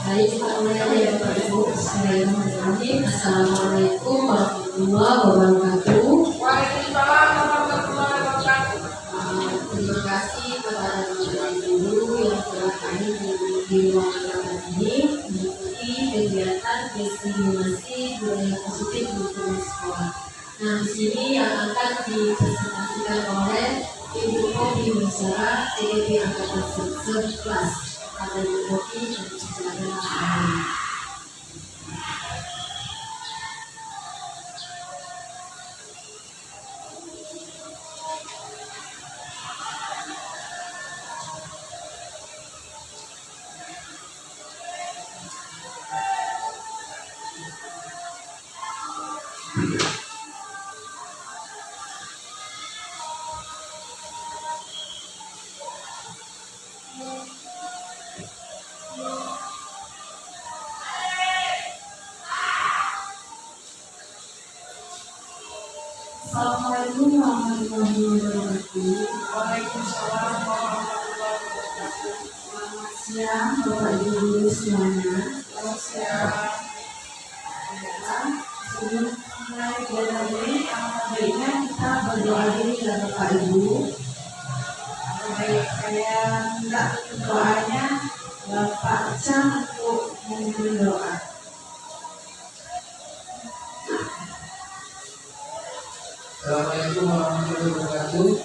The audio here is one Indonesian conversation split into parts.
Baik, kita mulai ya Bapak Ibu. Bismillahirrahmanirrahim. Assalamualaikum warahmatullahi wabarakatuh. Waalaikumsalam warahmatullahi wabarakatuh. Terima kasih kepada Bapak Ibu yang telah hadir di ruangan rapat ini mengikuti kegiatan destinasi budaya positif di lingkungan sekolah. Nah, di sini yang akan dipresentasikan oleh Ibu Kopi Musara, CDP Angkatan 11. Ada Ibu Kopi dan silakan. Assalamualaikum warahmatullahi wabarakatuh. Waalaikumsalam warahmatullahi wabarakatuh. Selamat siang Bapak Ibu guru semuanya. Selamat siang. Sebelum mulai kegiatan ini, alangkah baiknya kita berdoa dulu ya Bapak Ibu. Baik, saya minta doanya Bapak Cang untuk memimpin doa. Assalamualaikum warahmatullahi wabarakatuh.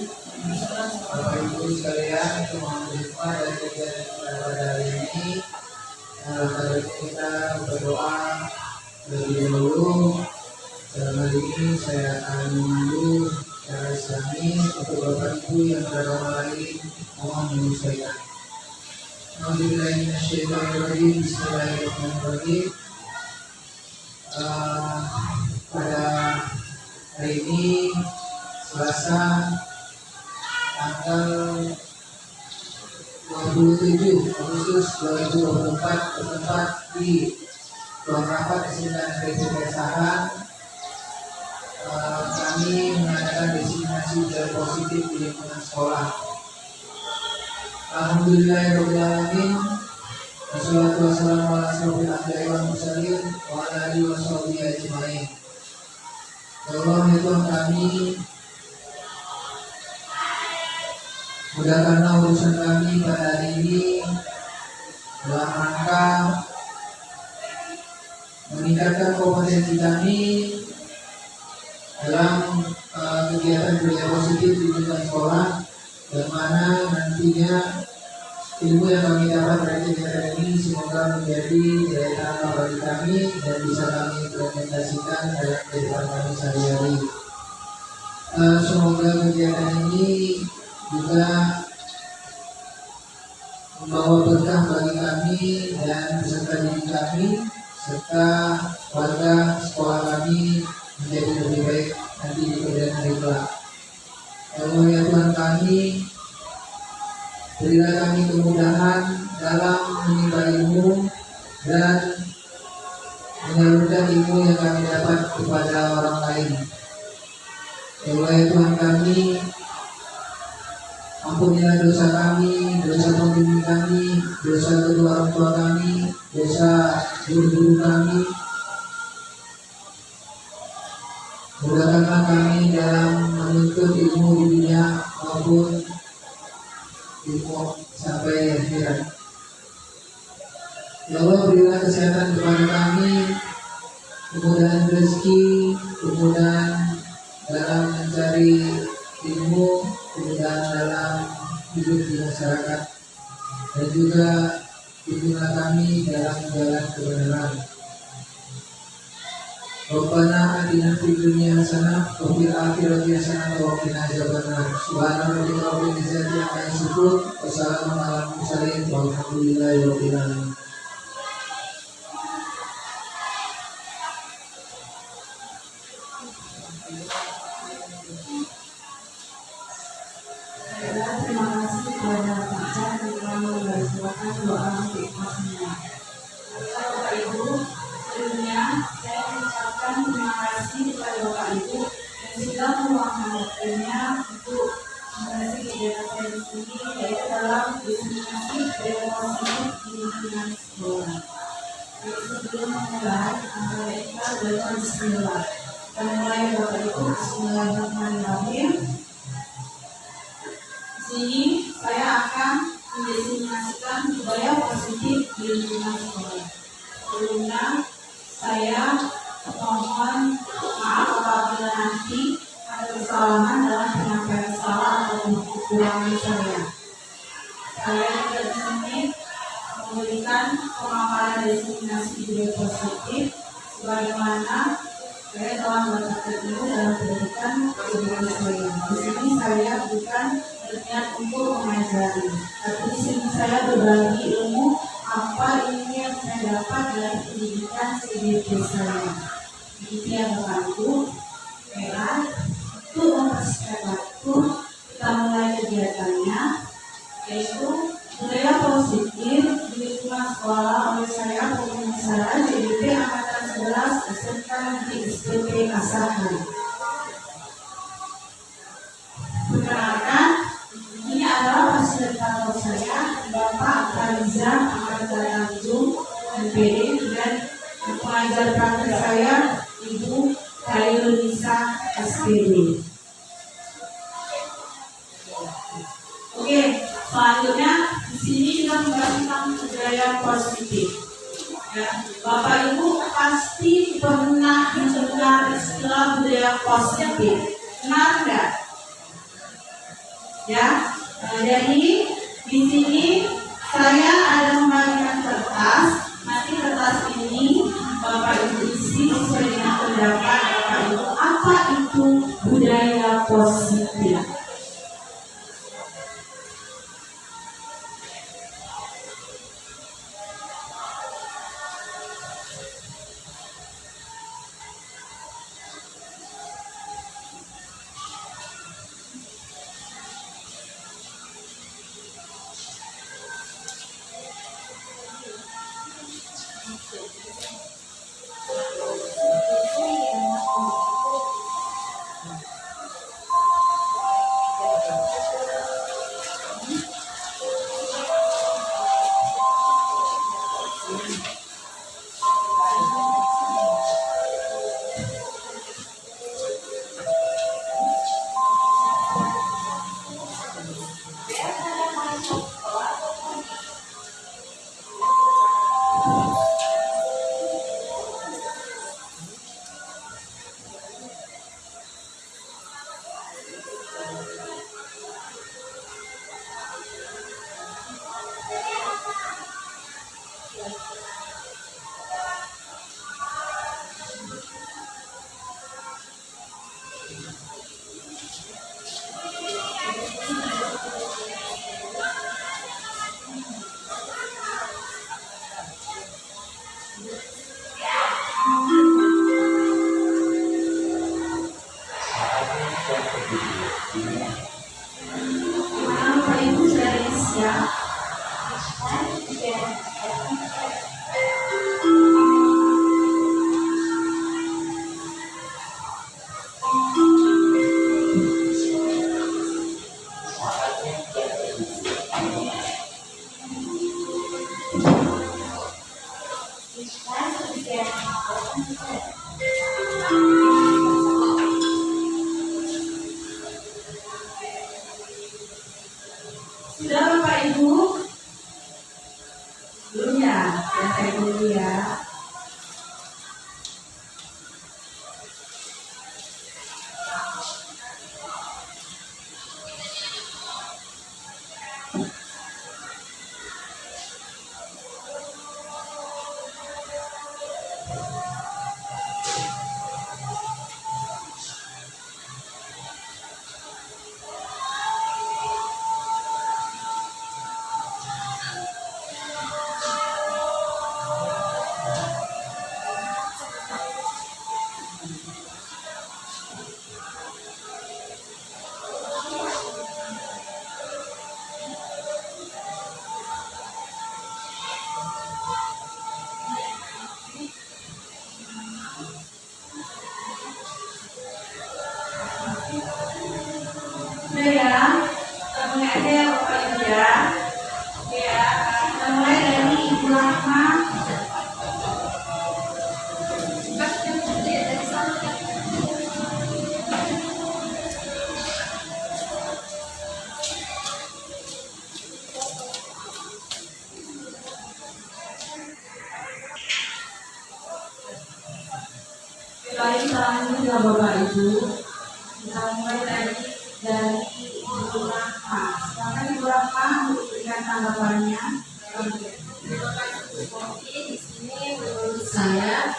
Bapak Ibu sekalian, mohon hikmah dari kegiatan kita pada hari ini. Pada kita berdoa lebih dahulu. Dalam hal ini saya akan memandu secara Islami untuk Bapak Ibu yang berdoa lain mohon menyesuaikan. Bismillahirrahmanirrahim. Bismillahirrahmanirrahim. Pada hari ini Selasa tanggal 27 Agustus 2024 bertempat di ruang rapat kesehatan Kesahan. Kami mengadakan destinasi budaya positif di lingkungan sekolah. Alhamdulillahirobbilalamin. Wassalatu wassalamu ala asyrofil anbiya'i wal mursalin wa ala alihi washabihi ajmain. Ya Allah, ya Tuhan kami, mudahkanlah urusan kami pada hari ini dalam rangka meningkatkan kompetensi kami dalam kegiatan budaya positif di lingkungan sekolah, yang mana nantinya ilmu yang kami dapat dari kegiatan ini semoga menjadi daya tarik bagi kami dan bisa kami implementasikan dalam kehidupan kami sehari-hari. Semoga kegiatan ini juga membawa berkah bagi kami dan peserta didik kami serta warga sekolah kami menjadi lebih baik nanti di kemudian hari kelak. Ya Allah, ya Tuhan kami, berilah kami kemudahan dalam menimba ilmu dan menyalurkan ilmu yang kami dapat kepada orang lain. Ya Allah, ya Tuhan kami, ampunilah dosa kami, dosa pembimbing kami, dosa kedua orang tua kami, dosa guru-guru kami. Mudahkanlah kami dalam menuntut ilmu di dunia maupun ilmu sampai akhirat. Ya Allah, berilah kesehatan kepada kami, kemudahan rezeki, kemudahan dalam mencari ilmu, kemudahan dalam hidup di masyarakat, dan juga bimbinglah kami dalam jalan kebenaran. Rabbana atina fid dunya hasanah wa fil akhirati hasanah wa qina adzabannar. Subhana rabbika rabbil izzati amma yasifun wa salamun alal mursalin walhamdulillahi rabbil alamin. Terima kasih kepada Pak Cang yang telah membacakan doa untuk ikhlasnya. Bapak Ibu, sebelumnya saya mengucapkan terima kasih kepada Bapak Ibu yang sudah meluangkan waktunya untuk mengisi kegiatan saya di sini, yaitu dalam destinasi budaya positif di lingkungan sekolah. Sebelum memulai, kita belajar bismillah. Kita mulai Bapak Ibu, bismillahirrahmanirrahim. Di sini saya akan mendefinisikan budaya positif di lingkungan sekolah. Sebelumnya saya mohon maaf apabila nanti ada kesalahan dalam penyampaian salah atau kekurangan saya. Saya juga di sini memberikan pemaparan definisi budaya positif sebagaimana saya telah melakukan ilmu dalam pendidikan sebelum saya. Di sini saya bukan berniat untuk mengajari, tapi di sini saya berbagi ilmu apa ilmu yang saya dapat dari pendidikan CBP saya. Begitu ya Bapak Ibu. Baiklah, untuk mempersiapkan waktu kita mulai kegiatannya, yaitu budaya positif di lingkungan sekolah oleh saya pengusaha CBP Angkatan 11 SMK di SPP Asahan. Perkenalkan, ini adalah fasilitator saya, Bapak Fariza Angkatan Tanjung MPD, dan pengajar praktek saya Ibu Khairunisa SPD. Oke, selanjutnya di sini kita membahas tentang budaya positif. Ya, Bapak Ibu pasti pernah mendengar istilah budaya positif. Benar enggak? Ya, jadi di sini saya ada membagikan kertas. Nanti kertas ini Bapak Ibu isi sesuai dengan pendapat Bapak Ibu. Apa itu budaya positif? Bapak Ibu sudah siap? Sudah Bapak Ibu? Belum ya? Saya dulu ya. Sudah ya, kita mulai aja ya Bapak Ibu ya. Oke ya, kita mulai dari Ibu Rahma. Baik, selanjutnya Bapak Ibu, kita mulai tadi dari Ibu Rahma. Silakan Ibu Rahma untuk berikan tanggapannya. Terima kasih Bu Popi. Di sini menurut saya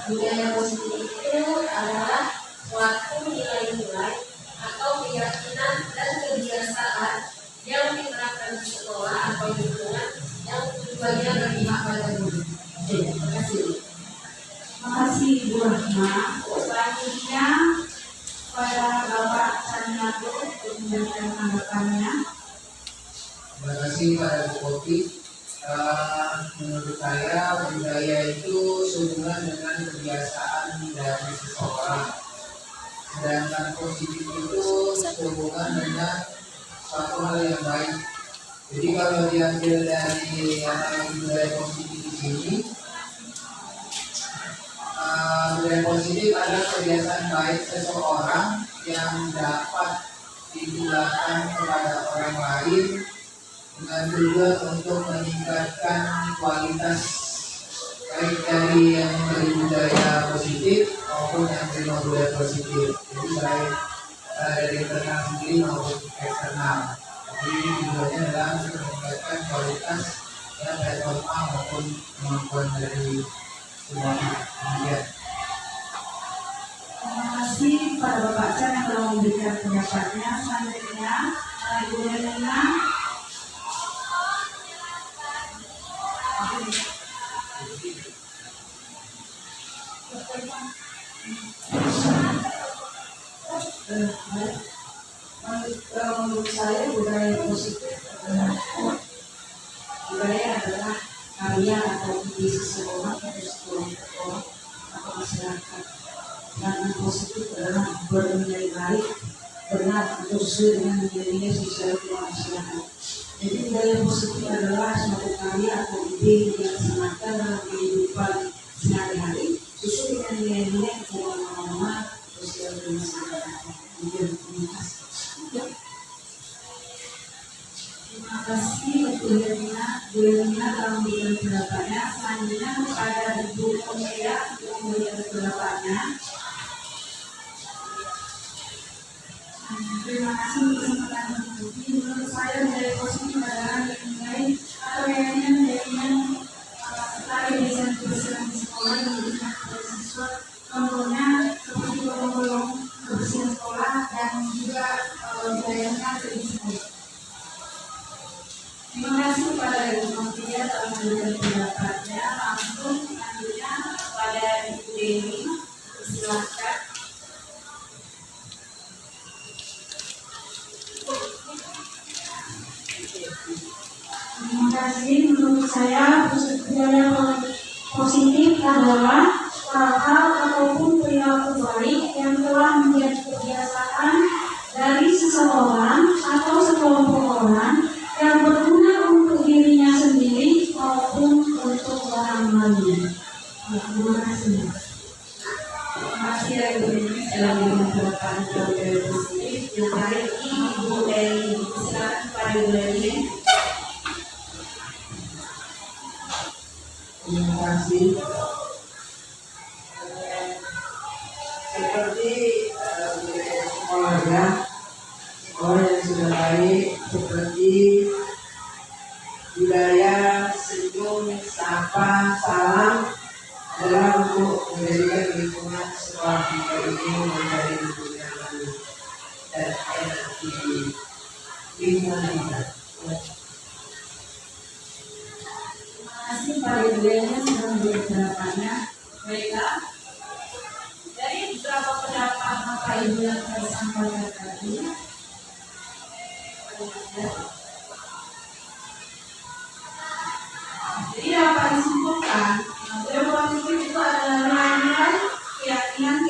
budaya positif itu adalah suatu nilai-nilai atau keyakinan dan kebiasaan yang diterapkan di sekolah atau lingkungan yang tujuannya berpihak pada guru. Terima kasih. Terima kasih Ibu Rahma. Selanjutnya pada Bapak Caniago untuk memberikan tanggapannya. Terima kasih pada Bu Popi. Menurut saya budaya itu sehubungan dengan kebiasaan dari seseorang. Sedangkan positif itu sehubungan dengan suatu hal yang baik. Jadi kalau diambil dari budaya positif di sini, budaya positif adalah kebiasaan baik seseorang yang dapat digunakan kepada orang lain dengan tujuan untuk meningkatkan kualitas baik dari yang memberi budaya positif maupun yang menerima budaya positif. Jadi baik dari internal sendiri maupun eksternal. Jadi tujuannya adalah untuk meningkatkan kualitas yang baik normal maupun kemampuan dari semua pihak. Terima kasih pada Bapak Chan yang telah memberikan pendapatnya. Selanjutnya, Ibu Helena. Menurut saya budaya positif adalah karya atau ide seseorang atau sekelompok atau masyarakat. Karena positif adalah bernilai baik, benar atau sesuai dengan nilai-nilai sosial masyarakat. Jadi budaya positif adalah suatu karya atau ide yang dilaksanakan dalam kehidupan sehari-hari sesuai dengan nilai-nilai keberagaman sosial masyarakat. Terima kasih untuk Helena telah memberikan pendapatnya. Selanjutnya kepada Ibu Omelia untuk memberikan pendapatnya. Terima kasih untuk kesempatan ini. Menurut saya budaya positif adalah nilai atau nilai-nilai sekali desain kebersihan di sekolah yang diberikan kepada siswa. Contohnya seperti golong-golong kebersihan sekolah dan juga budayanya kedisiplinan. Terima kasih kepada Ibu Omelia telah memberikan pendapatnya. Langsung selanjutnya pada Ibu Dewi, silakan. Terima kasih. Menurut saya budaya positif adalah hal ataupun perilaku baik yang telah menjadi kebiasaan dari seseorang atau sekelompok orang yang berguna untuk dirinya sendiri maupun untuk orang lain. Terima kasih. Terima kasih Ibu Dewi telah memberikan budaya positif. Yang terakhir Ibu Dewi, silakan pada Ibu Dewi. Terima kasih. Seperti sekolah yang sudah baik, seperti budaya senyum, sapa, salam adalah untuk menjadikan lingkungan sekolah kita ini menjadi lingkungan yang baik dan enak di lingkungan kita. Terima kasih pada Ibu Dewi yang sudah memberikan pendapatnya. Baiklah, dari beberapa pendapat Bapak Ibu yang saya sampaikan tadi, jadi dapat disimpulkan budaya positif itu adalah nilai-nilai, keyakinan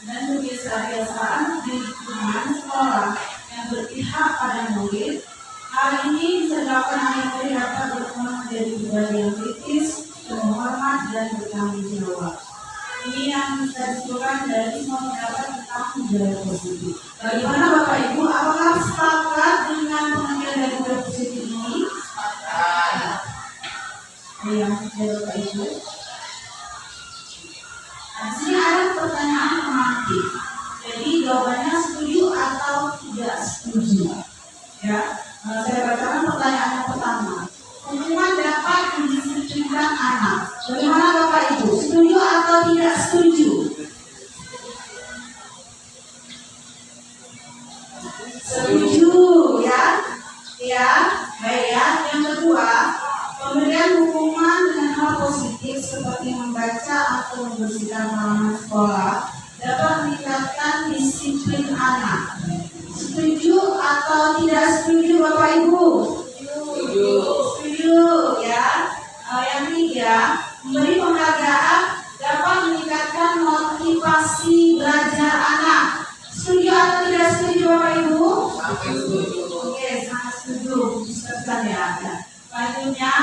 dan kebiasaan di lingkungan sekolah yang berpihak pada murid. Hal ini bisa dilakukan agar murid dapat berkembang menjadi budaya yang kritis, penuh hormat dan bertanggung jawab. Ini yang bisa disimpulkan dari semua pendapat tentang budaya positif. Bagaimana Bapak Ibu? Apakah sepakat dengan pengertian dari budaya positif ini? Sepakat. Yang Bapak Ibu. Ya, saya bacakan pertanyaan yang pertama. Hukuman dapat mendisiplinkan anak. Bagaimana Bapak Ibu? Setuju atau tidak setuju? Setuju, ya. Ya, baik ya. Yang kedua, pemberian hukuman dengan hal positif seperti membaca atau membersihkan halaman sekolah dapat meningkatkan disiplin anak. Setuju atau tidak setuju Bapak Ibu? Setuju, ya. Yang ketiga, memberi penghargaan dapat meningkatkan motivasi belajar anak. Setuju atau tidak setuju Bapak Ibu? Oke, sangat setuju. Disebutkan ya. Selanjutnya,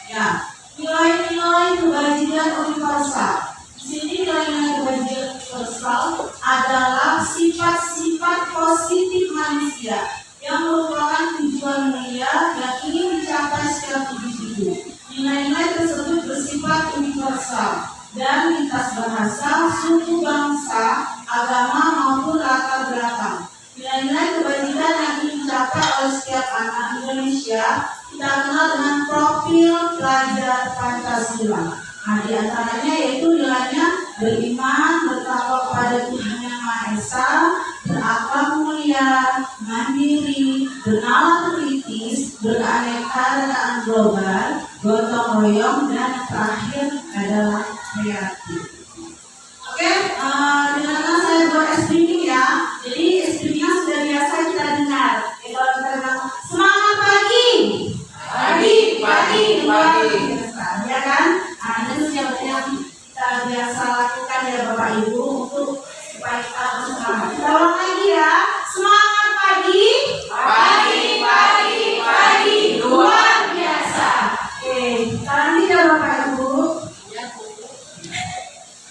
ya, nilai-nilai kebajikan universal. Di sini nilai-nilai kebajikan universal adalah sifat-sifat positif manusia yang merupakan tujuan mulia yang ingin dicapai setiap individu. Nilai-nilai tersebut bersifat universal dan lintas bahasa, suku, bangsa, agama maupun latar belakang. Nilai-nilai kebajikan yang ingin dicapai oleh setiap anak Indonesia kita kenal dengan profil pelajar Pancasila. Nah, di antaranya yaitu nilainya beriman, bertakwa kepada Tuhan Yang Maha Esa, berakhlak mulia, mandiri, bernalar kritis, beraneka-rekaan global, gotong royong, dan terakhir adalah kreatif. Oke, dengarkan saya buat streaming ya. Jadi streamingnya sudah biasa kita dengar. Kalau kita bilang semangat pagi, pagi, ya kan? Nah, itu yang kita biasa lakukan ya Bapak Ibu untuk supaya kita bersemangat. Kita ulang lagi ya. Semangat pagi, luar biasa. Oke, sekarang tidak Bapak Ibu.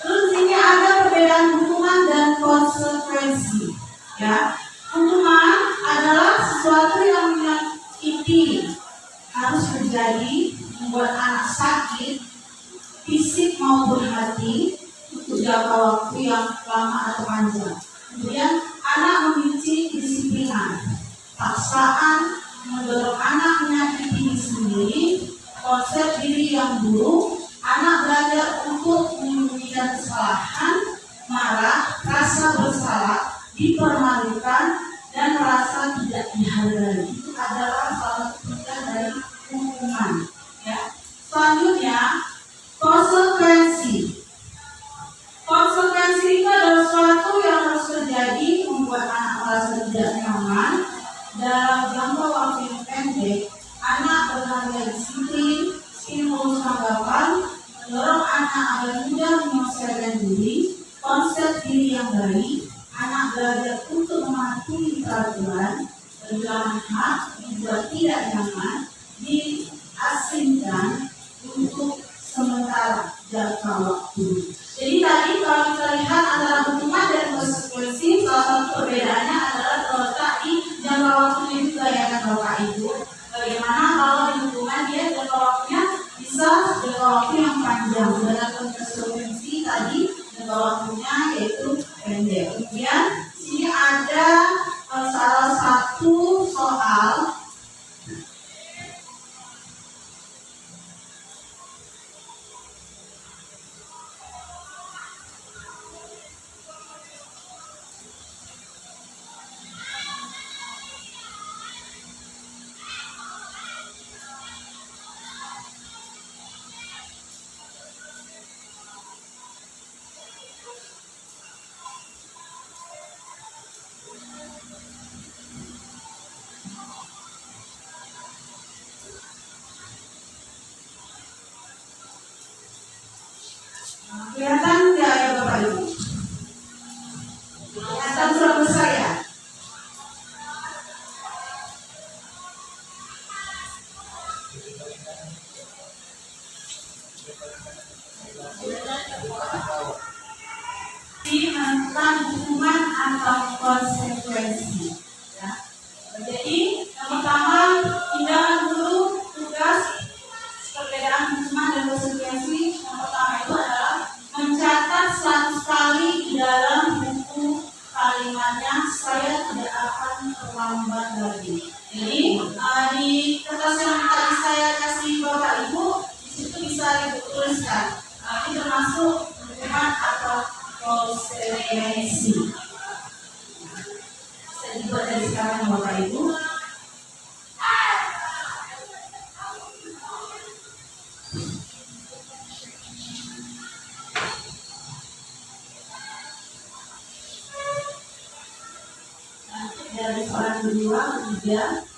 Terus ini ada perbedaan hukuman dan konsekuensi. Ya, hukuman adalah sesuatu yang menyakiti, harus terjadi, membuat anak sakit, fisik maupun hati, untuk jangka waktu yang lama atau panjang. Kemudian anak memiliki kedisiplinan, paksaan, mendorong anak menyakiti diri sendiri, konsep diri yang buruk, anak belajar untuk menyembunyikan kesalahan, marah, rasa bersalah, dipermalukan, dan merasa tidak dihargai. Itu adalah salah satu dari hukuman. Ya. Selanjutnya, konsekuensi. Konsekuensi itu adalah sesuatu yang harus terjadi membuat anak merasa tidak nyaman dalam jangka waktu yang pendek. Anak bernada disiplin, stimulus tanggapan, mendorong anak agar mudah menyelesaikan diri, konsep diri yang baik, anak belajar untuk mematuhi peraturan, berjalan hak, dibuat tidak nyaman, diasingkan untuk sementara jangka waktu. Jadi tadi kalau kita lihat antara hukuman dan konsekuensi, salah satu perbedaannya adalah terletak di jangka waktunya juga ya kan Bapak Ibu. Bagaimana kalau di hukuman dia jangka waktunya bisa jangka waktu yang panjang, sedangkan konsekuensi tadi jangka waktunya yaitu pendek. Kemudian sini ada salah satu soal kalimatnya, saya tidak akan terlambat lagi. Jadi di kertas yang tadi saya kasih Bapak Ibu, di situ bisa dituliskan. Ini termasuk hukuman atau konsekuensi. Bisa dibuat dari sekarang Bapak Ibu. Dari soalan kedua, ketiga.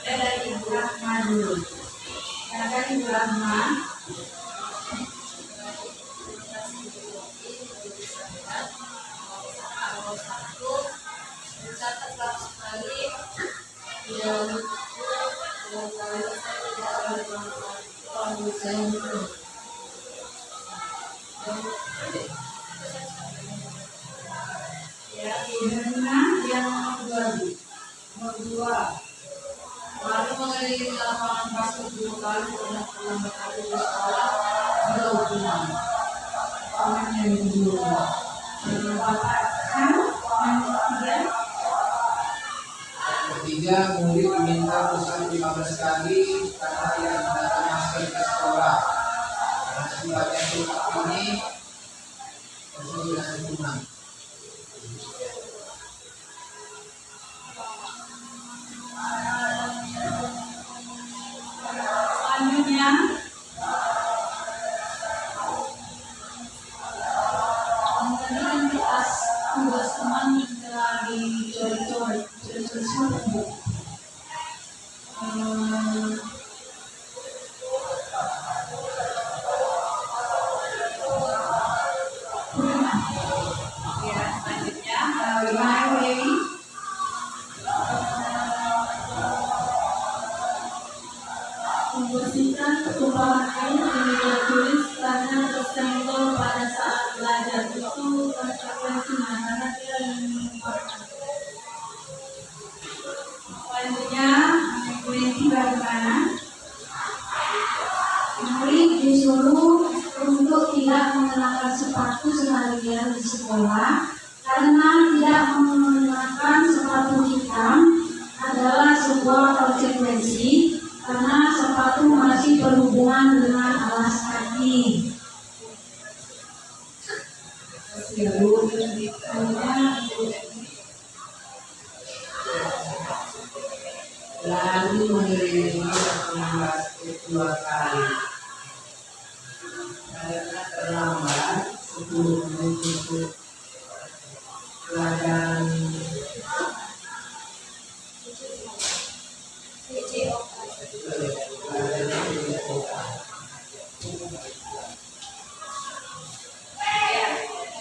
Dari Ibu Rahma dulu. Silakan Ibu Rahma. Mencatatlah sekali yang kali saya tidak akan melakukan saya itu. Ya, yang kedua. Lalu mengenai lapangan basket 2 kali pernah terlambat di sekolah ada hukuman. Orang yang kedua. Bapak kan yang ketiga. Ketiga, murid diminta usaha 15 kali karena tidak menggunakan masker ke sekolah. Akibatnya ini dengan hukuman. Selanjutnya, kemudian tugas teman telah dicuri-curi semua. Ya, selanjutnya, my membersihkan tumpahan air yang ditulis karena tersenggol pada saat belajar itu konsekuensinya karena tidak menyebabkan. Selanjutnya, konsekuensi bagaimana? Murid disuruh untuk tidak mengenakan sepatu seharian di sekolah karena tidak menggunakan sepatu hitam adalah sebuah konsekuensi karena sepatu masih berhubungan dengan alas kaki. Lalu mengiringi lapangan basket 2 kali karena terlambat 10 menit untuk pelajaran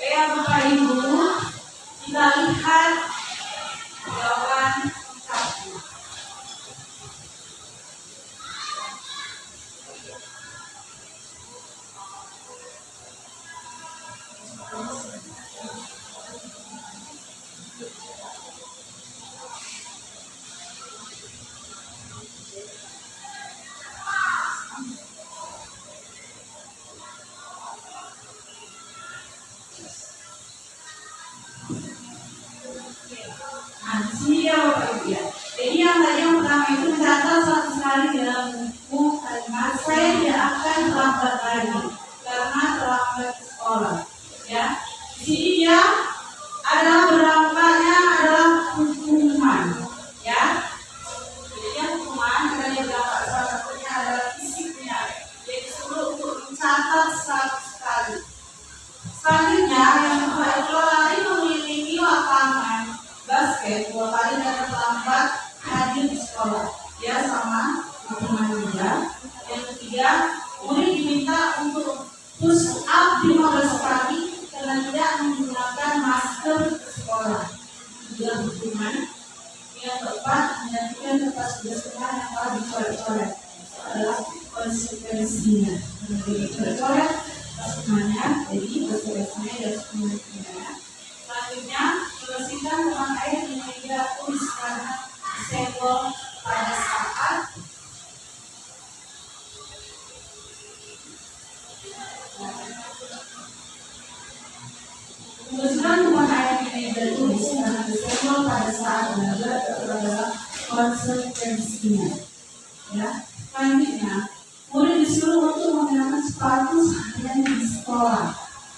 Ya, Bapak Ibu, kita lihat jawaban satu. Jadi yang tadi yang pertama itu mencatat satu kali dalam buku kalimat saya tidak akan terlambat lagi karena terlambat ke sekolah. Ya, di sini dia adalah berlampaknya adalah hukuman. Ya, jadi hukuman karena dia berlambat salah satunya adalah fisiknya. Dia disuruh untuk mencatat 100 kali. Selanjutnya yang kedua itu lari mengelilingi lapangan basket 2 kali dan terlambat hadir di sekolah. Ya, sama hukuman juga. Yang ketiga, murid diminta untuk push up 15 bercoret semuanya, jadi bersih-bersihnya dan semuanya. Selanjutnya bersihkan dengan air yang tidak tulis karena senggol pada saat Bersihkan dengan air yang tidak tulis karena senggol pada saat belajar adalah konsekuensinya. Ya, selanjutnya murid disuruh untuk menggunakan sepatu seharian di sekolah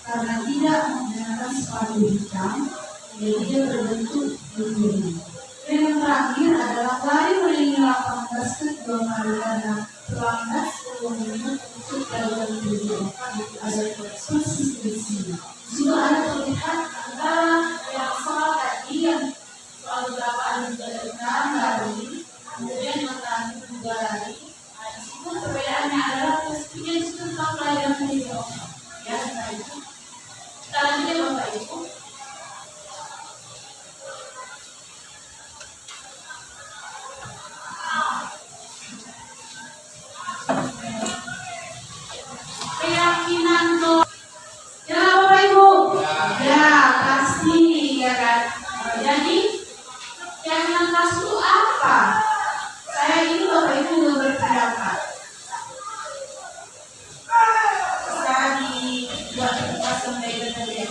karena tidak menggunakan sepatu hitam, jadi dia berbentuk begini. Dan yang terakhir adalah lari meliling lapangan basket 2 kali karena terlambat 10 menit untuk dalam beberapa ada konsistensi. Juga ada terlihat antara yang soal tadi yang soal beberapa ada lari, kemudian yang terakhir juga lari. Di situ perbedaannya adalah pastinya di situ tentang pelajaran video. Ya, nah itu. Kita lanjut ya Bapak Ibu. Keyakinan doa. Ya Bapak Ibu. Ya pasti ya kan. Jadi keyakinan kelas itu apa? Saya ini Bapak Ibu juga berpendapat. Bisa dibuat kelas sampai dengan ya.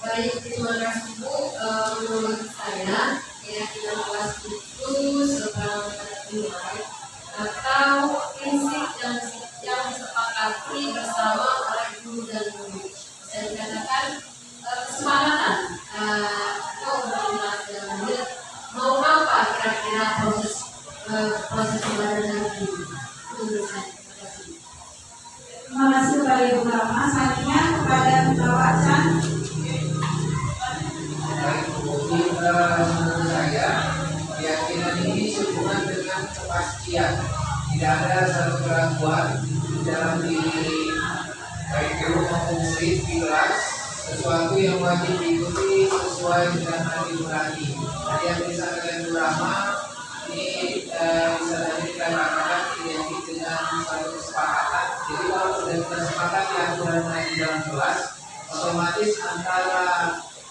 Baik, terima kasih Bu. Menurut saya keyakinan kelas itu sebagai nilai atau prinsip yang disepakati bersama oleh guru dan murid. Bisa dikatakan kesepakatan atau dan murid mau apa kira-kira proses belajar nanti. Menurut saya. Terima kasih kepada Ibu Rama. Selanjutnya kepada Mbak Wacan. Menurut saya, keyakinan ini sehubungan dengan kepastian. Tidak ada satu keraguan di dalam diri baik guru maupun murid di kelas. Sesuatu yang wajib diikuti sesuai dengan hati nurani. Tadi yang disampaikan Ibu Rama ini bisa dikatakan identik dengan satu kesepakatan. Jadi kalau sudah kita sepakat yang aturan di dalam kelas, otomatis antara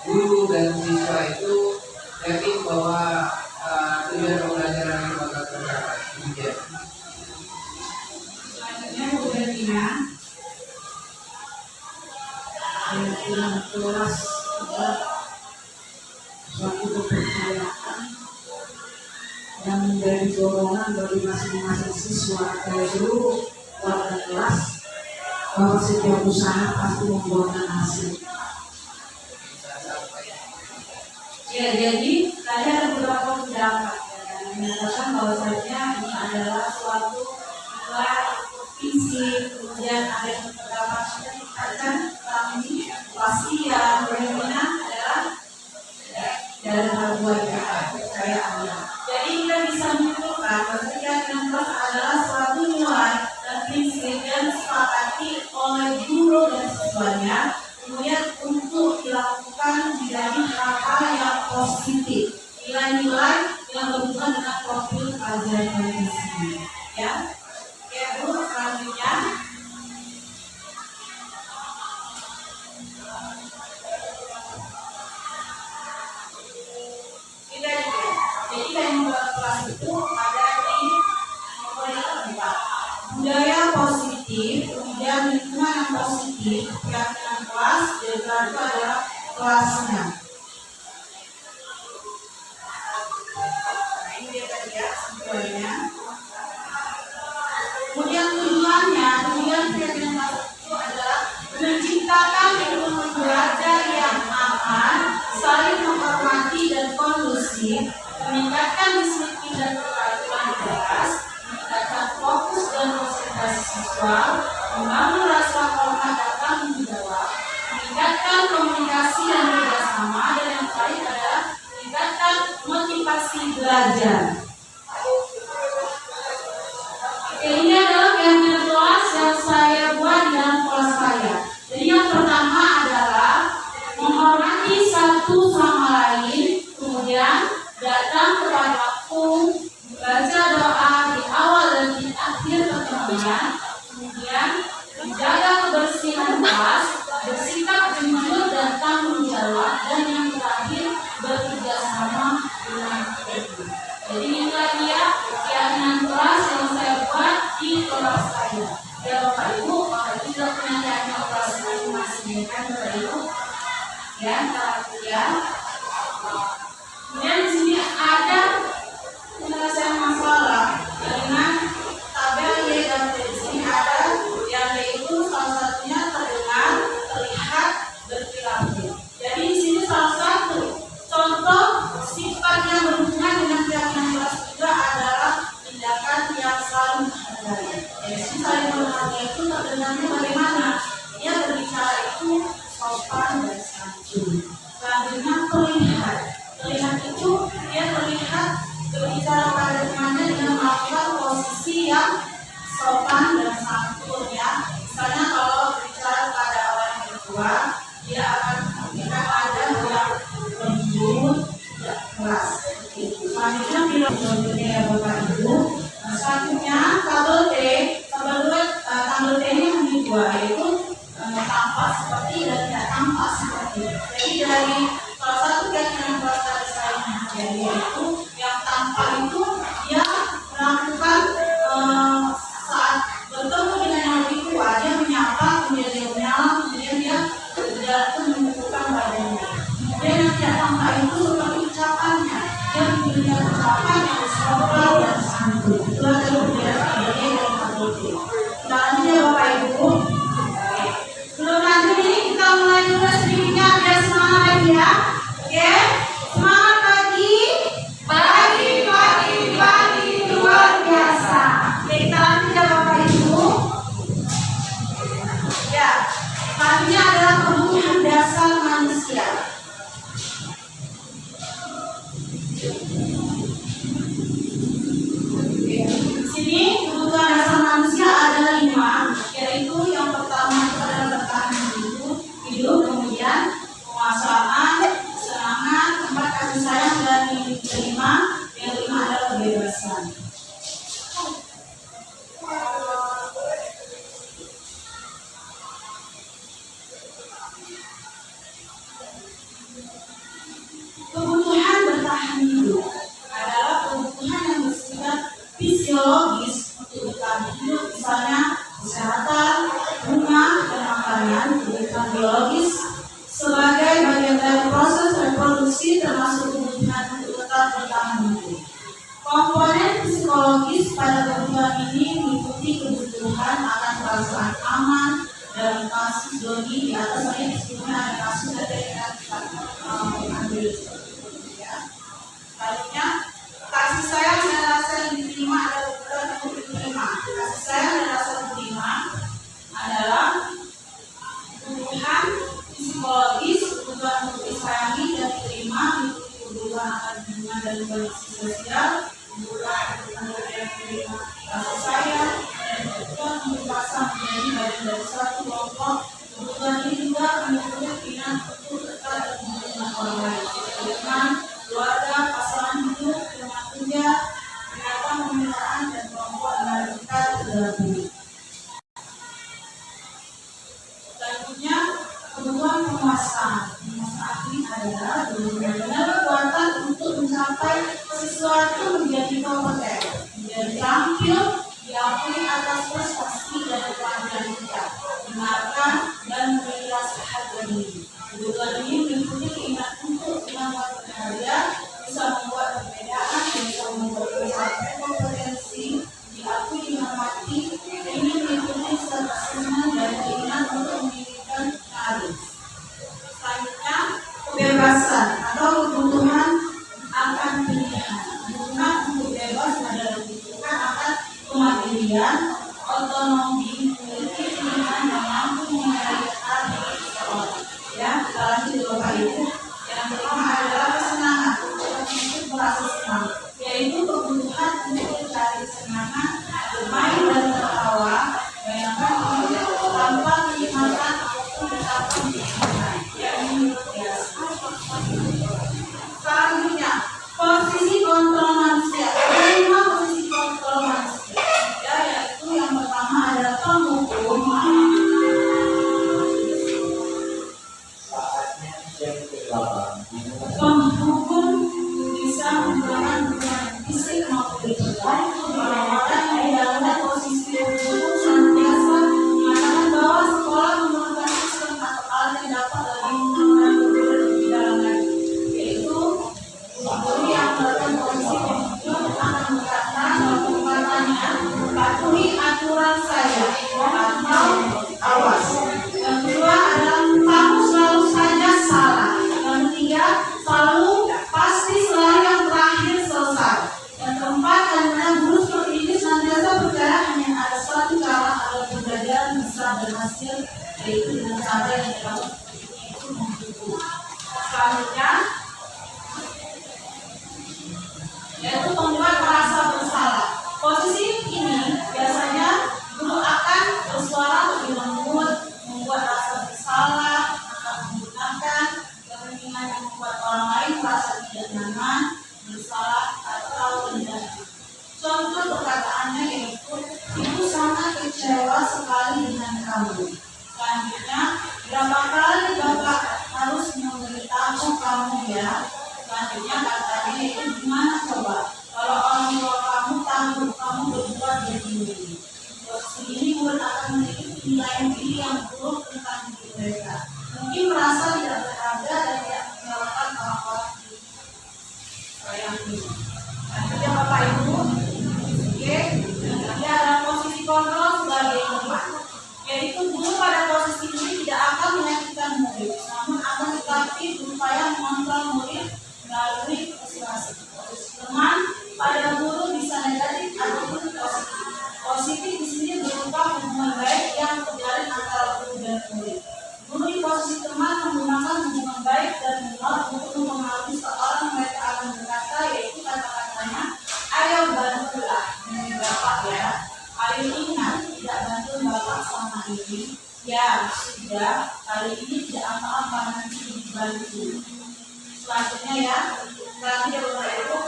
guru dan siswa itu yakin bahwa tujuan pembelajaran itu bakal tercapai. Demikian. Selanjutnya Bu Bertina. Keyakinan kelas adalah suatu kepercayaan yang menjadi dorongan bagi masing-masing siswa atau guru warga kelas bahwa setiap usaha pasti membuahkan hasil. Ya, jadi tadi ada beberapa pendapat yang menyatakan bahwasanya ini adalah suatu nilai visi, kemudian ada yang pendapat meningkatkan kami pasti yang berminat adalah dari keraguan kepercayaan. Jadi kita bisa menyimpulkan bahwa keyakinan kelas adalah suatu nilai dan prinsip yang disepakati oleh guru dan siswanya, kemudian untuk dilakukan menjadi hal-hal yang positif, nilai-nilai yang berhubungan dengan profil pelajaran yang di sini. Ya, Bu, selanjutnya kelas itu ada di budaya positif, kemudian lingkungan yang positif, keyakinan kelas, dan itu adalah kelasnya. Nah, ini dia tadi ya semuanya. Kemudian tujuan keyakinan kelas itu adalah menciptakan lingkungan belajar yang aman, saling menghormati dan kondusif, meningkatkan disiplin dan keteraturan kelas, meningkatkan fokus dan konsentrasi siswa, membangun rasa hormat dan tanggung jawab, meningkatkan komunikasi dan kerjasama, dan yang terakhir adalah meningkatkan motivasi belajar. Ini adalah keyakinan kelas yang saya buat di dalam kelas saya. Jadi yang pertama adalah menghormati satu sama lain, kemudian datang tepat waktu, baca doa di awal dan di akhir pertemuan, kemudian menjaga kebersihan kelas, bersikap jujur dan tanggung jawab, dan yang terakhir bekerja sama dengan baik. Jadi inilah dia keyakinan kelas yang saya buat di kelas saya. Ya Bapak Ibu, Bapak Ibu sudah punya keyakinan kelas masing-masing kan Bapak Ibu? Ya, ya. Kemudian di sini ada penyelesaian masalah dengan tabel Y dan T. Di sini ada yang yaitu salah satunya terdengar, terlihat, berperilaku. Jadi di sini salah satu contoh sifat yang berhubungan dengan keyakinan kelas juga adalah tindakan yang saling menghargai. Jadi saling menghargai itu terdengarnya bagaimana? Dia berbicara itu sopan dan santun. Selanjutnya terlihat. Terlihat itu dia terlihat berbicara pada temannya dengan melakukan posisi yang sopan dan santun ya. Misalnya kalau berbicara pada orang yang tua, dia akan memberikan ada yang lembut, tidak keras. Selanjutnya bila ya Bapak Ibu. Selanjutnya tabel T, tabel T ini memiliki dua, yaitu tampak seperti dan tidak tampak seperti. Jadi dari salah satu keyakinan kelas tadi saya mengajari yaitu yang tampak itu dia melakukan saat bertemu dengan yang lebih tua, dia menyapa, kemudian dia menyapa, kemudian dia berjalan itu menunjukkan badannya. Kemudian yang tidak tampak itu seperti ucapannya, dia memberikan ucapan yang sopan dan santun. Itu adalah budaya sebagai dan tabel. Selanjutnya Bapak Ibu, sebelum nanti ini kita mulai dulu sedikitnya biar semangat lagi ya. Oke, semangat pagi, pagi luar biasa. Oke, kita lanjut ya Bapak Ibu. Ya, selanjutnya adalah kebutuhan dasar manusia. Di sini kebutuhan dasar manusia ada 5, yaitu yang pertama itu adalah bertahan hidup, kemudian penguasaan, kesenangan, tempat kasih sayang, dan yang kelima adalah kebebasan. Kebutuhan bertahan hidup adalah kebutuhan yang bersifat fisiologis untuk bertahan hidup, misalnya kesehatan, rumah, dan makanan. Kebutuhan biologis sebagai bagian dari proses reproduksi termasuk kebutuhan untuk tetap bertahan hidup. Komponen psikologis pada kebutuhan ini meliputi kebutuhan akan perasaan aman dalam kasus Doni. Di atas ini sebelumnya ada kasus dari kita ambil ya. Selanjutnya kasih sayang dan rasa yang diterima adalah kebutuhan untuk diterima. Kasih sayang dan rasa diterima adalah kebutuhan psikologis, kebutuhan untuk disayangi dan diterima, kebutuhan akan hubungan dan koneksi sosial, kebutuhan untuk diterima kasih sayang, dan kebutuhan untuk merasa menjadi bagian dari suatu kelompok. Kebutuhan ini juga mengikuti keinginan untuk dekat dengan orang lain, teman, keluarga, pasangan hidup, teman kerja, binatang pemeliharaan, dan kelompok dengan kita tergabung. Selanjutnya kebutuhan penguasaan. Penguasaan ini adalah benar-benar kekuatan untuk mencapai sesuatu ini. Kebutuhan ini meliputi keinginan untuk melakukan berharga, bisa membuat perbedaan, bisa membuat perusahaan kompetensi, diakui, dihormati. Ini meliputi senang dan keinginan untuk memiliki karir. Selanjutnya, kebebasan atau kebutuhan akan pilihan. Kebutuhan untuk bebas adalah kebutuhan akan kemandirian, otonomi, memiliki pilihan yang mampu mengendalikan diri seseorang. Ya, kita lanjut Bapak Ibu. Yang pertama adalah kesenangan, untuk merasa senang, yaitu kebutuhan untuk mencari kesenangan, bermain dan tertawa, bayangkan tanpa kenikmatan ataupun betapa menyenangkan. Ya, ini biasa. Selanjutnya, posisi kontrol manusia. Kelima posisi kontrol manusia. Ya, yaitu yang pertama adalah penghukum. Penghukum bisa menggunakan hubungan fisik maupun digital. Orang yang dalam posisi hukum senantiasa mengatakan bahwa sekolah memerlukan sistem atau alat yang dapat lebih mengatur lebih dalam lagi, yaitu guru yang melakukan posisi hukum akan berkata kekuatannya patuhi aturan saja atau awas. Yang kedua adalah kamu selalu saja salah. Yang ketiga, selalu pasti selalu yang terakhir selesai. Yang keempat adalah guru seperti ini senantiasa berbicara hanya ada satu cara agar pembelajaran bisa berhasil, yaitu dengan cara yang dapat itu menghukum. Selanjutnya, yaitu membuat merasa bersalah. Posisi ini biasanya guru akan bersuara lebih lembut, membuat rasa bersalah, akan menggunakan kepentingan yang membuat orang lain merasa tidak nyaman, bersalah atau rendah. Contoh perkataannya yaitu, ibu sangat kecewa sekali dengan kamu. Selanjutnya, berapa kali bapak harus memberitahu kamu ya? Selanjutnya katanya itu gimana coba? Kalau orang tua kamu tahu kamu berbuat begini. Posisi ini murid akan memiliki penilaian diri yang buruk tentang diri mereka. Mungkin merasa tidak berharga dan tidak menyalahkan orang-orang yang ini. Selanjutnya Bapak Ibu, oke, ini adalah posisi kontrol sebagai teman. Yaitu guru pada posisi ini tidak akan menyakitkan murid, namun akan tetapi berupaya mengontrol murid melalui persuasi. Teman pada guru bisa negatif ataupun positif. Positif di sini berupa hubungan baik yang terjalin antara guru dan murid. Guru di posisi teman menggunakan hubungan baik dan benar untuk mempengaruhi seorang. Mereka akan berkata, yaitu kata-katanya, ayo bantulah ini bapak ya. Kali ini nanti tidak bantu bapak sama ini. Ya sudah, kali ini tidak apa-apa nanti dibantu. Selanjutnya ya, selanjutnya Bapak Ibu,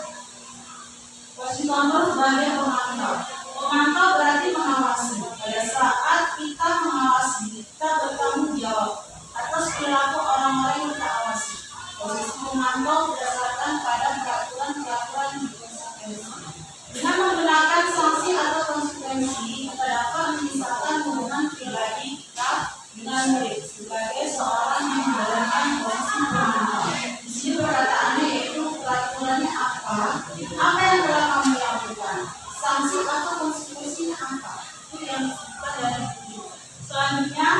posisi kontrol sebagai pemantau. Pemantau berarti mengawasi. Pada saat kita mengawasi, kita bertanggung jawab atas perilaku orang-orang yang kita awasi. Posisi pemantau berdasarkan pada peraturan-peraturan yang berkonsekuensi. Dengan menggunakan sanksi atau konsekuensi, kita dapat memisahkan hubungan pribadi kita dengan murid sebagai seorang yang menjalankan posisi pemantau. Di sini perkataannya yaitu peraturannya apa yang telah kamu lakukan, sanksi atau konsekuensinya apa, itu yang disebutkan dari itu. Selanjutnya,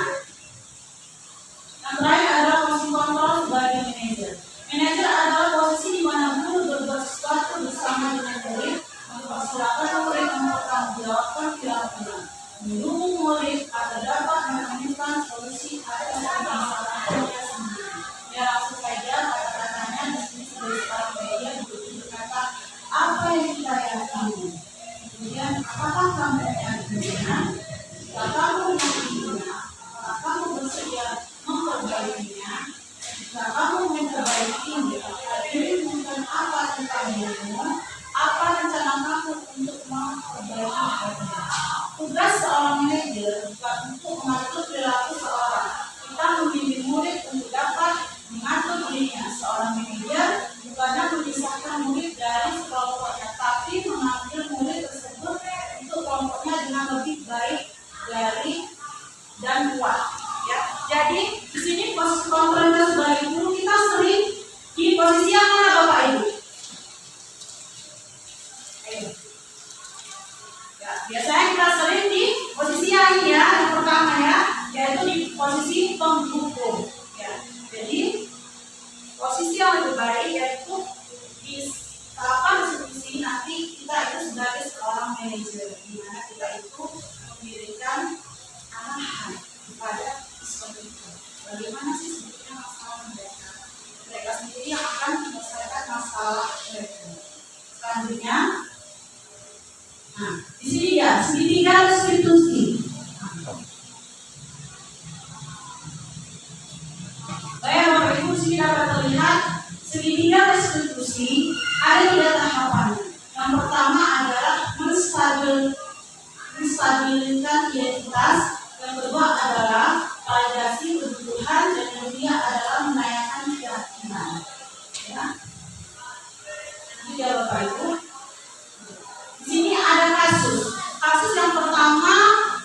yang terakhir adalah posisi kontrol sebagai manajer. Manajer adalah posisi di mana guru berbuat sesuatu bersama dengan murid, mempersilahkan murid mempertanggungjawabkan perilakunya, mendukung murid agar dapat menemukan solusi atas permasalahannya sendiri. Ya langsung saja kata-katanya di sini sebagai seorang media berkata apa yang kita yakini. Kemudian apakah kamu yakinnya? Jika kamu yakinnya, apakah kamu bersedia memperbaikinya? Jika kamu memperbaikinya, jadi bukan apa tentang dirimu, apa rencana kamu untuk memperbaikinya? Tugas seorang manajer bukan untuk mengatur perilaku seorang. Kita membimbing murid untuk dapat mengatur dirinya. Seorang manajer bukanlah memisahkan murid dari kelompoknya, tapi mengambil murid tersebut untuk kelompoknya dengan lebih baik dari dan kuat. Ya, jadi di sini posisi masalah mereka. Selanjutnya, nah, di sini ya segitiga restitusi. Baik Bapak Ibu, sini dapat terlihat segitiga restitusi ada 3 tahapan. Yang pertama adalah menstabilkan identitas, yang kedua adalah validasi kebutuhan, dan yang ketiga adalah menaikkan keyakinan. Ya. Jadi ya Bapak Ibu, di sini ada kasus. Kasus yang pertama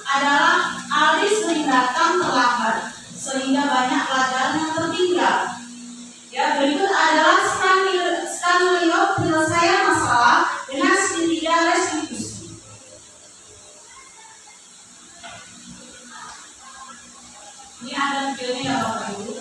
adalah Aldi sering datang terlambat sehingga banyak pelajaran yang tertinggal. Ya, berikut adalah skenario penyelesaian masalah dengan segitiga restitusi. Ini ada videonya ya Bapak Ibu.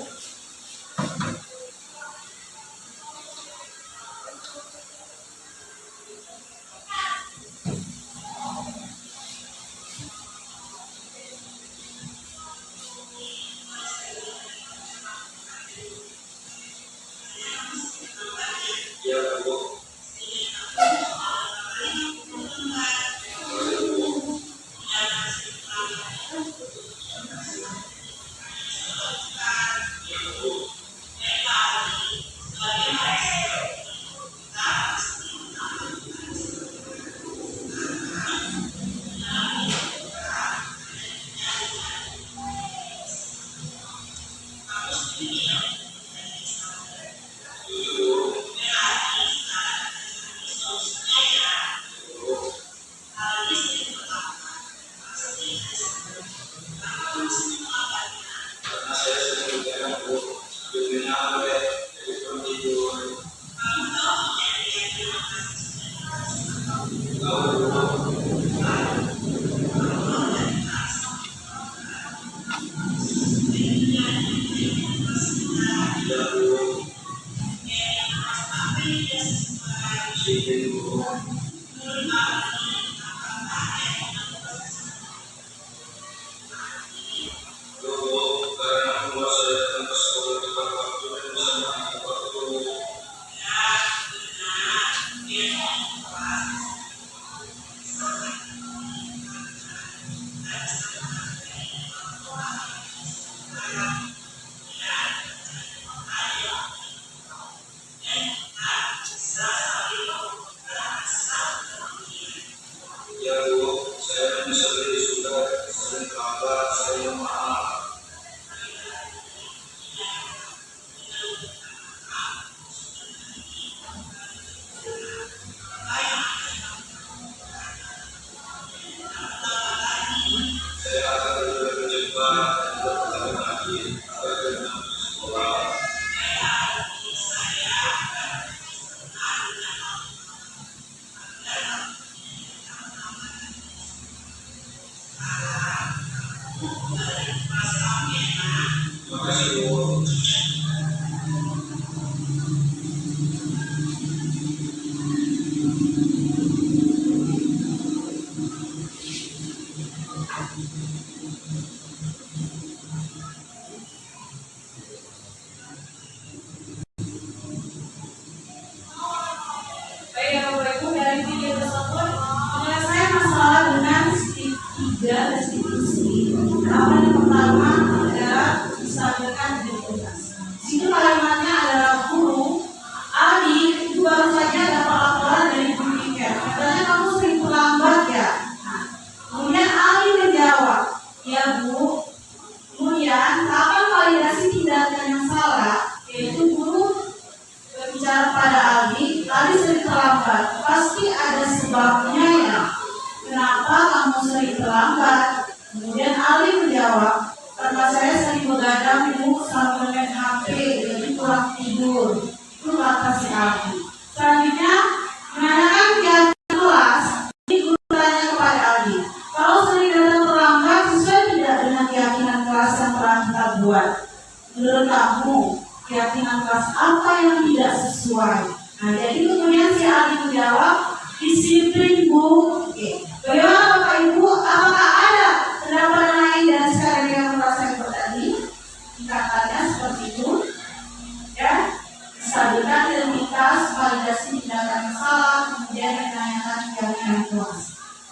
Stabilitas identitas validasi tindakan yang salah, kemudian menanyakan keyakinan kelas.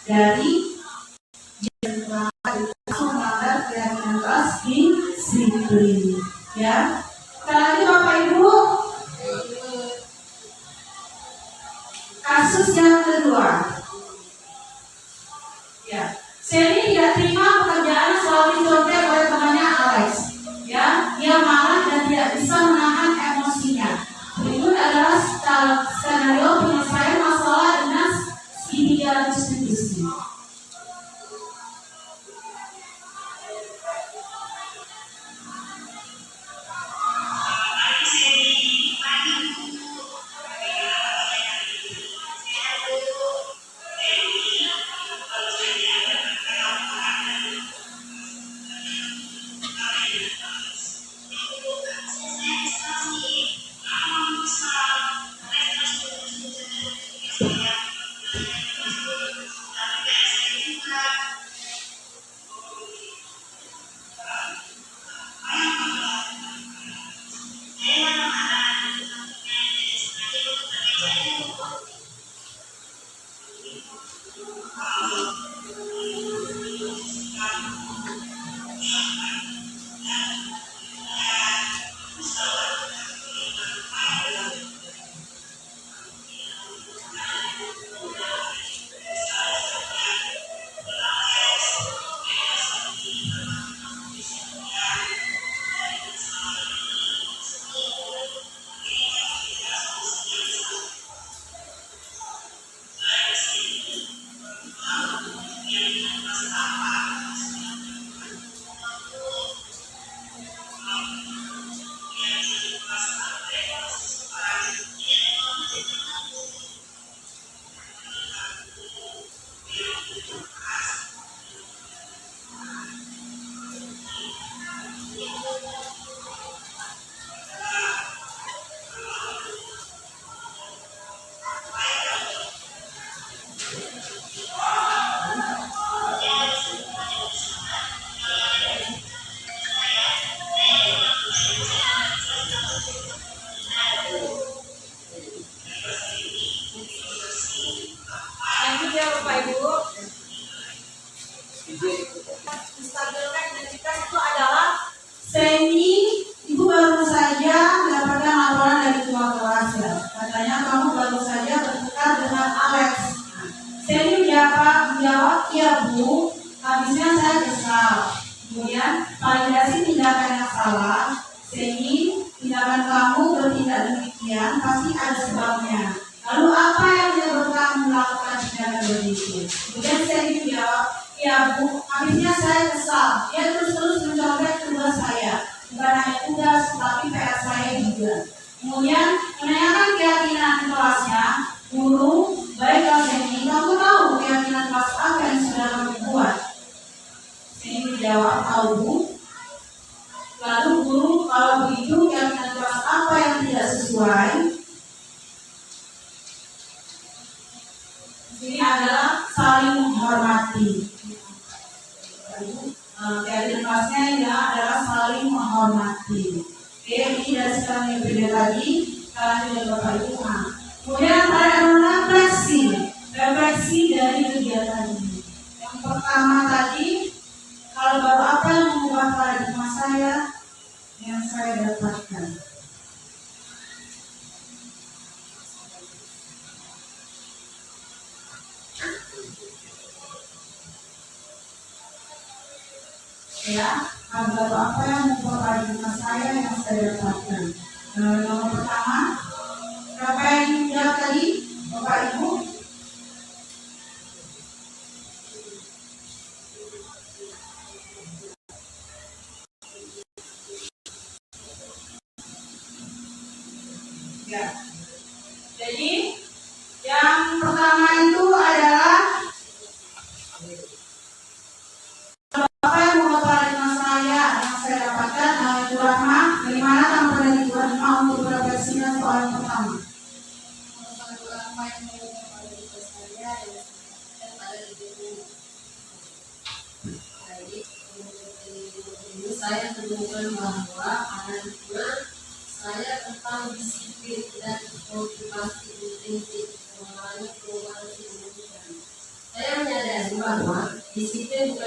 Dari langsung melanggar keyakinan kelas disiplin. Ya, sekali lagi Bapak Ibu, kasus yang kedua. Ya, Sally tidak terima pekerjaan selalu dicontek oleh temannya Alex. Ya, dia marah dan tidak bisa menahan emosinya. Berikut adalah skenario penyelesaian masalah dengan segitiga distribusi. Selanjutnya Bapak Ibu, menstabilkan identitas itu adalah Semi, Ibu baru saja mendapatkan laporan dari ketua kelas ya. Katanya kamu baru saja bertukar dengan Alex. Semi menjawab, iya Bu, habisnya saya kesal. Kemudian validasi tindakan yang salah. Semi, tindakan kamu bertindak demikian pasti ada sebabnya. Lalu apa yang menyebabkan melakukan tindakan demikian? Kemudian Semi menjawab, iya Bu, habisnya saya kesal. Dia terus-terus mencoret tugas saya. Bukan hanya tugas, tetapi PR saya juga. Kemudian menanyakan keyakinan kelasnya, guru, baiklah Semi, kamu tahu keyakinan kelas apa yang sudah kamu buat? Semi menjawab, tahu Bu. Lalu guru, kalau begitu keyakinan kelas apa yang tidak sesuai? Ini adalah saling menghormati. Keyakinan kelasnya ya adalah saling menghormati. Oke, ini dari sekarang yang beda lagi. Kalian juga Bapak Ibu. Kemudian ada refleksi dari kegiatan ini. Yang pertama tadi, kalau baru apa yang mengubah paradigma saya yang saya dapatkan. Ya, baru apa yang mengubah paradigma saya yang saya dapatkan. Nomor pertama, apa yang dijawab tadi, Bapak Ibu? Ya. Jadi yang pertama itu adalah apa yang membuat paradigma saya yang saya dapatkan Ibu Rahma, bagaimana tanpa dari Ibu Rahma untuk berefleksikan soal yang pertama? Saya temukan bahwa anak saya tentang disiplin dan motivasi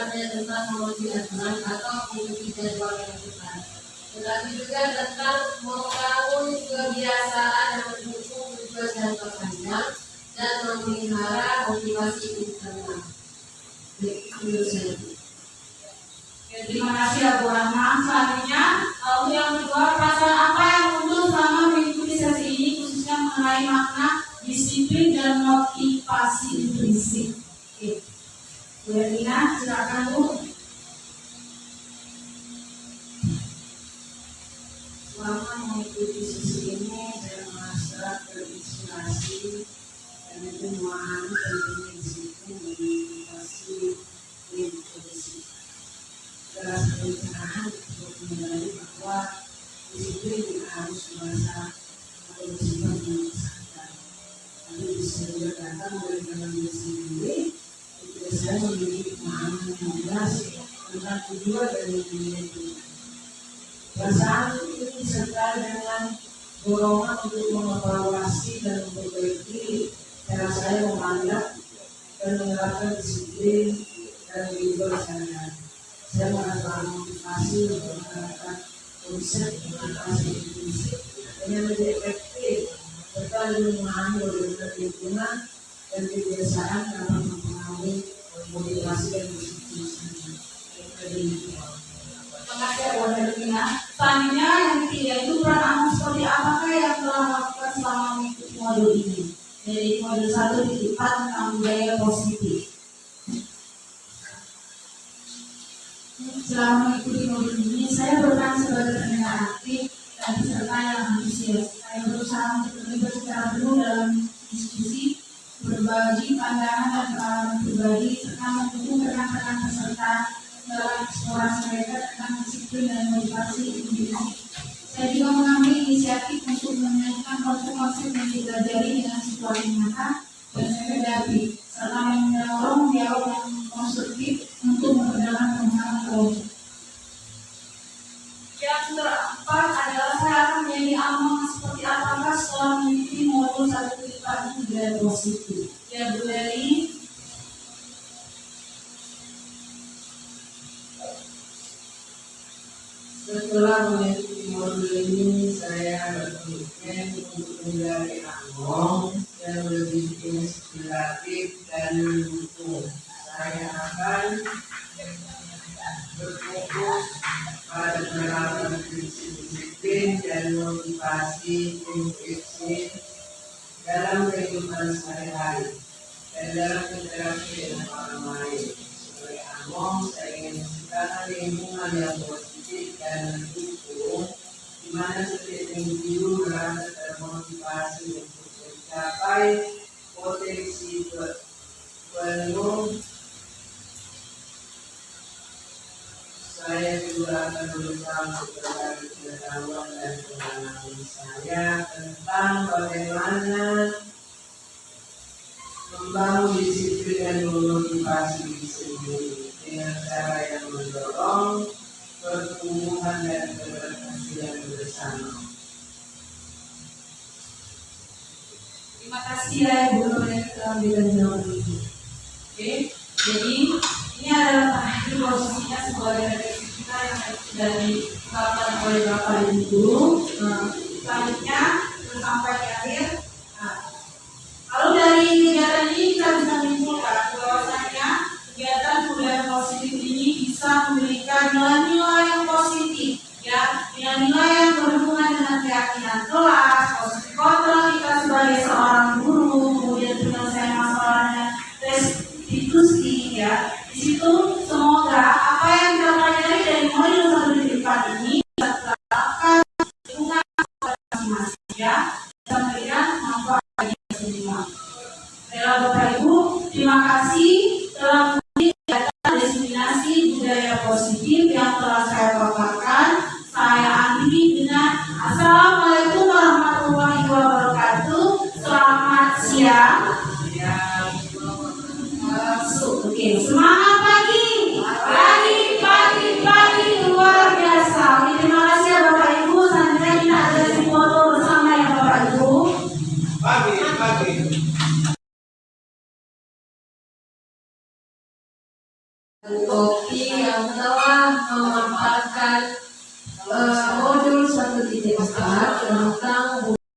katanya tentang memenuhi aturan atau mengikuti jadwal yang ketat, tetapi juga tentang membangun kebiasaan yang mendukung tujuan jangka panjang dan memelihara motivasi internal. Menurut saya. Terima kasih ya Bu Rahma. Selanjutnya, lalu yang kedua, perasaan apa yang muncul selama mengikuti sesi ini khususnya mengenai makna disiplin dan motivasi intrinsik. Oke, Bu Erlina, silakan Bu. Selama mengikuti sesi ini, saya merasa terinspirasi dan itu memahami pentingnya disiplin dan motivasi intrinsik. Jelas perencanaan untuk menyadari bahwa disiplin tidak harus merasa atau bersifat memaksakan, tapi bisa juga datang dari dalam diri sendiri. Ketika saya memiliki pemahaman yang jelas tentang tujuan dari dunia ini, perasaan ini disertai dengan dorongan untuk mengevaluasi dan memperbaiki cara saya memandang dan menerapkan disiplin dan kehidupan sehari-hari. Saya merasa motivasi untuk menerapkan konsep motivasi intrinsik dengan lebih efektif serta lebih memahami bagaimana lingkungan dan kebiasaan dapat mempengaruhi motivasi dan disiplin saya. Terima kasih Bu Erlina. Selanjutnya yang ketiga itu peran Anu seperti apakah yang telah lakukan selama mengikuti modul ini? Jadi modul 1 titik 4 tentang budaya positif. Selama mengikuti modul ini, saya berperan sebagai pendengar aktif dan peserta yang antusias. Saya berusaha untuk terlibat secara penuh dalam diskusi, berbagi pandangan dan pengalaman pribadi, serta mendukung rekan-rekan peserta dalam eksplorasi mereka tentang disiplin dan motivasi intrinsik. Saya juga mengambil inisiatif untuk mengaitkan konsep-konsep yang dipelajari dengan situasi nyata dan saya hadapi, serta mendorong dialog yang konstruktif untuk memperdalam pemahaman kelompok. Yang keempat adalah saya akan menjadi amal seperti apakah setelah mengikuti modul 1.4 budaya positif. Ya Bu Dari. Setelah mengikuti modul ini, saya berkomitmen untuk menjadi anggung yang lebih inspiratif dan mendukung. Saya akan berfokus pada penerapan prinsip disiplin dan motivasi intrinsik dalam kehidupan sehari-hari dan dalam interaksi dengan orang lain. Sebagai anggung, saya ingin menciptakan lingkungan yang positif dan mendukung, di mana setiap individu merasa termotivasi untuk mencapai potensi penuh. Saya juga akan berusaha untuk berbagi pengetahuan dan pengalaman saya tentang bagaimana membangun disiplin dan memotivasi diri sendiri dengan cara yang mendorong pertumbuhan dan keberhasilan bersama. Terima kasih ya Ibu Nur yang telah menjawab ini. Oke, jadi ini adalah terakhir posisinya sebagai redaksi kita yang dari ditetapkan oleh Bapak Ibu Guru. Selanjutnya sampai di akhir. Lalu dari kegiatan ini kita bisa menyimpulkan bahwasanya kegiatan budaya positif ini bisa memberikan nilai-nilai yang positif, ya, nilai-nilai yang berhubungan dengan keyakinan kelas, positif kontrol kita sebagai seorang guru, kemudian penyelesaian masalahnya restitusi, ya. Di situ semoga apa yang kita pelajari dari modul 1.4 ini bisa terapkan lingkungan masing-masing, ya, bisa memberikan manfaat bagi kita semua. Baiklah Bapak Ibu, terima kasih telah mengikuti kegiatan destinasi budaya positif yang telah saya paparkan. Saya akhiri dengan Assalamualaikum warahmatullahi wabarakatuh. Selamat siang. Oke, semangat pagi. Pagi luar biasa. Oke, terima kasih ya Bapak Ibu. Selanjutnya kita ada foto bersama ya Bapak Ibu. Pagi. Untuk